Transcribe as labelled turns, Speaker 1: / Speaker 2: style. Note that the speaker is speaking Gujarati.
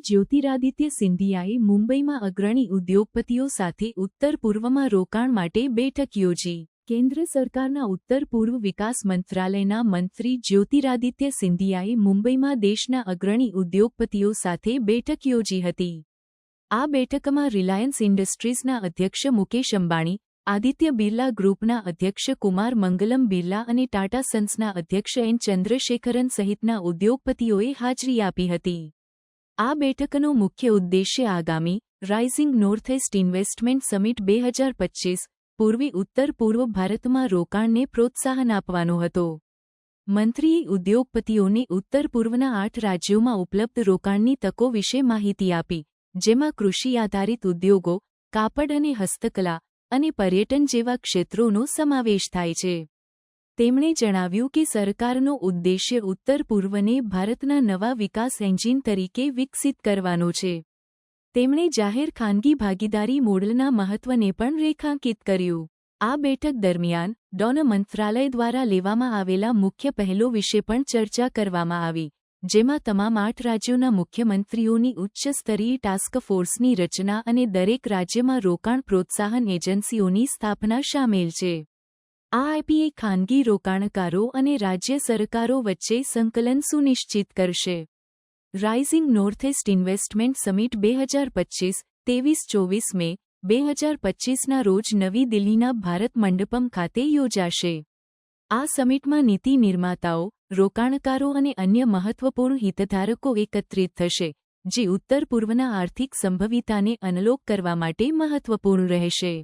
Speaker 1: જ્યોતિરાદિત્ય સિંધિયાએ મુંબઈમાં અગ્રણી ઉદ્યોગપતિઓ સાથે ઉત્તર પૂર્વમાં રોકાણ માટે બેઠક યોજી. કેન્દ્ર સરકારના ઉત્તર પૂર્વ વિકાસ મંત્રાલયના મંત્રી જ્યોતિરાદિત્ય સિંધિયાએ મુંબઈમાં દેશના અગ્રણી ઉદ્યોગપતિઓ સાથે બેઠક યોજી હતી. આ બેઠકમાં રિલાયન્સ ઇન્ડસ્ટ્રીઝના અધ્યક્ષ મુકેશ અંબાણી, આદિત્ય બિરલા ગ્રુપના અધ્યક્ષ કુમાર મંગલમ બિરલા અને ટાટા સન્સના અધ્યક્ષ એન ચંદ્રશેખરન સહિતના ઉદ્યોગપતિઓએ હાજરી આપી હતી. આ બેઠકનો મુખ્ય ઉદ્દેશ્ય આગામી રાઇઝિંગ નોર્થઇસ્ટ ઇન્વેસ્ટમેન્ટ સમિટ 2025 પૂર્વી ઉત્તર પૂર્વ ભારતમાં રોકાણને પ્રોત્સાહન આપવાનો હતો. મંત્રીએ ઉદ્યોગપતિઓને ઉત્તર પૂર્વના 8 રાજ્યોમાં ઉપલબ્ધ રોકાણની તકો વિશે માહિતી આપી, જેમાં કૃષિ આધારિત ઉદ્યોગો, કાપડ અને હસ્તકલા અને પર્યટન જેવા ક્ષેત્રોનો સમાવેશ થાય છે. તેમણે જણાવ્યું કે સરકારનો ઉદ્દેશ્ય ઉત્તર પૂર્વને ભારતના નવા વિકાસ એન્જિન તરીકે વિકસિત કરવાનો છે. તેમણે જાહેર ખાનગી ભાગીદારી મોડલના મહત્વને પણ રેખાંકિત કર્યું. આ બેઠક દરમિયાન ડોન મંત્રાલય દ્વારા લેવામાં આવેલા મુખ્ય પહેલો વિશે પણ ચર્ચા કરવામાં આવી, જેમાં તમામ 8 રાજ્યોના મુખ્યમંત્રીઓની ઉચ્ચ સ્તરીય ટાસ્ક ફોર્સની રચના અને દરેક રાજ્યમાં રોકાણ પ્રોત્સાહન એજન્સીઓની સ્થાપના શામેલ છે. આ આઈપીએ ખાનગી રોકાણકારો અને રાજ્ય સરકારો વચ્ચે સંકલન સુનિશ્ચિત કરશે. રાઇઝિંગ નોર્થઇસ્ટ ઇન્વેસ્ટમેન્ટ સમિટ 2025 23-24 મે 2025ના રોજ નવી દિલ્હીના ભારત મંડપમ ખાતે યોજાશે. આ સમિટમાં નીતિ નિર્માતાઓ, રોકાણકારો અને અન્ય મહત્વપૂર્ણ હિતધારકો એકત્રિત થશે, જે ઉત્તર પૂર્વના આર્થિક સંભવિતતાને અનલોક કરવા માટે મહત્વપૂર્ણ રહેશે.